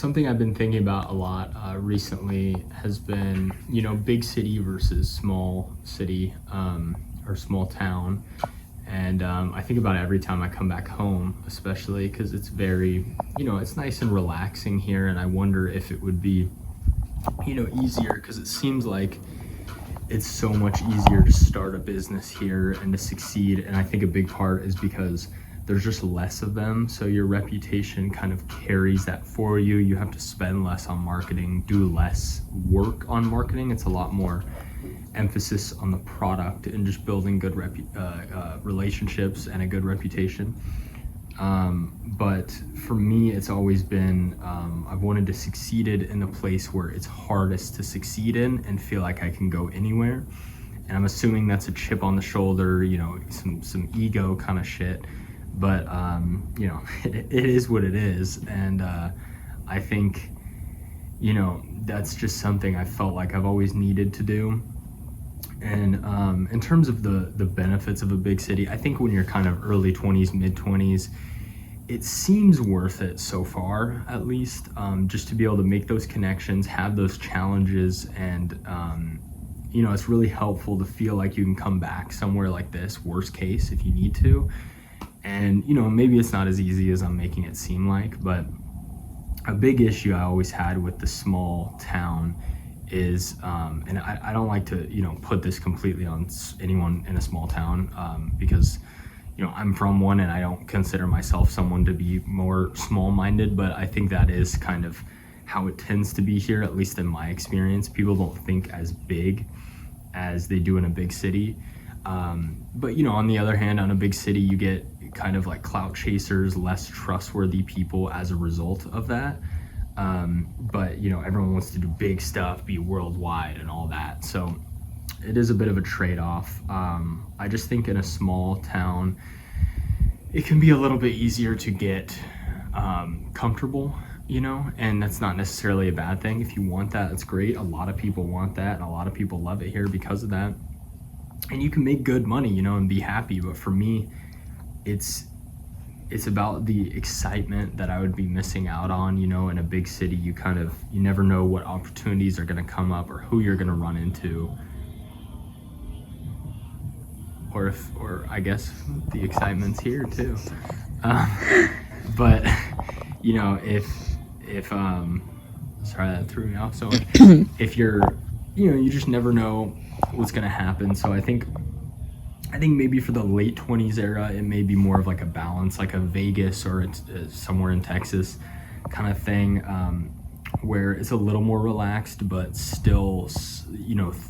something I've been thinking about a lot recently has been, big city versus small city or small town. And I think about it every time I come back home, especially because it's very, it's nice and relaxing here. And I wonder if it would be, easier, because it seems like it's so much easier to start a business here and to succeed. And I think a big part is because there's just less of them. So your reputation kind of carries that for you. You have to spend less on marketing, do less work on marketing. It's a lot more emphasis on the product and just building good relationships and a good reputation. But for me, it's always been, I've wanted to succeed in the place where it's hardest to succeed in and feel like I can go anywhere. And I'm assuming that's a chip on the shoulder, some ego kind of shit. But, it is what it is. And I think, that's just something I felt like I've always needed to do. And in terms of the benefits of a big city, I think when you're kind of early 20s, mid 20s, it seems worth it so far, at least, just to be able to make those connections, have those challenges. And, it's really helpful to feel like you can come back somewhere like this, worst case, if you need to. And, maybe it's not as easy as I'm making it seem like, but a big issue I always had with the small town is, and I don't like to, put this completely on anyone in a small town, because, I'm from one and I don't consider myself someone to be more small-minded, but I think that is kind of how it tends to be here, at least in my experience. People don't think as big as they do in a big city. But, on the other hand, on a big city, you get kind of like clout chasers, less trustworthy people as a result of that. But, everyone wants to do big stuff, be worldwide and all that. So it is a bit of a trade-off. I just think in a small town, it can be a little bit easier to get comfortable, and that's not necessarily a bad thing. If you want that, it's great. A lot of people want that, and a lot of people love it here because of that. And you can make good money, and be happy. But for me, it's about the excitement that I would be missing out on, in a big city. You never know what opportunities are going to come up or who you're going to run into. Or I guess the excitement's here too. But, if sorry, that threw me off so much. If you're, you just never know what's going to happen. So I think maybe for the late 20s era, it may be more of like a balance, like a Vegas or somewhere in Texas kind of thing, where it's a little more relaxed, but still,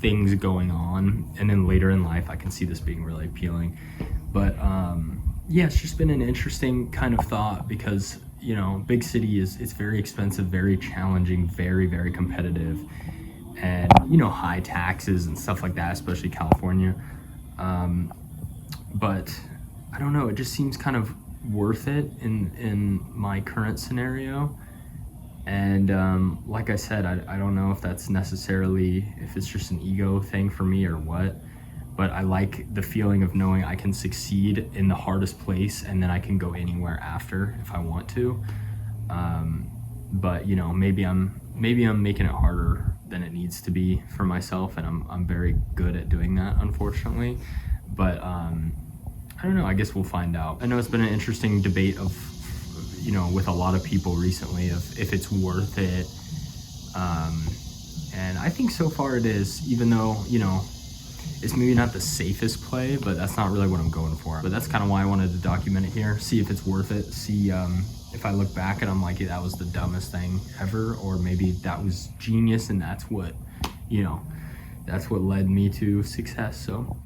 things going on. And then later in life, I can see this being really appealing. But it's just been an interesting kind of thought because, big city it's very expensive, very challenging, very, very competitive, and, high taxes and stuff like that, especially California. But I don't know, it just seems kind of worth it in my current scenario. And like I said, I don't know if that's necessarily, if it's just an ego thing for me or what, but I like the feeling of knowing I can succeed in the hardest place and then I can go anywhere after if I want to. But maybe I'm making it harder than it needs to be for myself, and I'm very good at doing that, unfortunately. But I don't know, I guess we'll find out. I know it's been an interesting debate of, with a lot of people recently of if it's worth it. And I think so far it is, even though, it's maybe not the safest play, but that's not really what I'm going for. But that's kind of why I wanted to document it here, see if it's worth it, see if I look back and I'm like, that was the dumbest thing ever, or maybe that was genius and that's what led me to success. So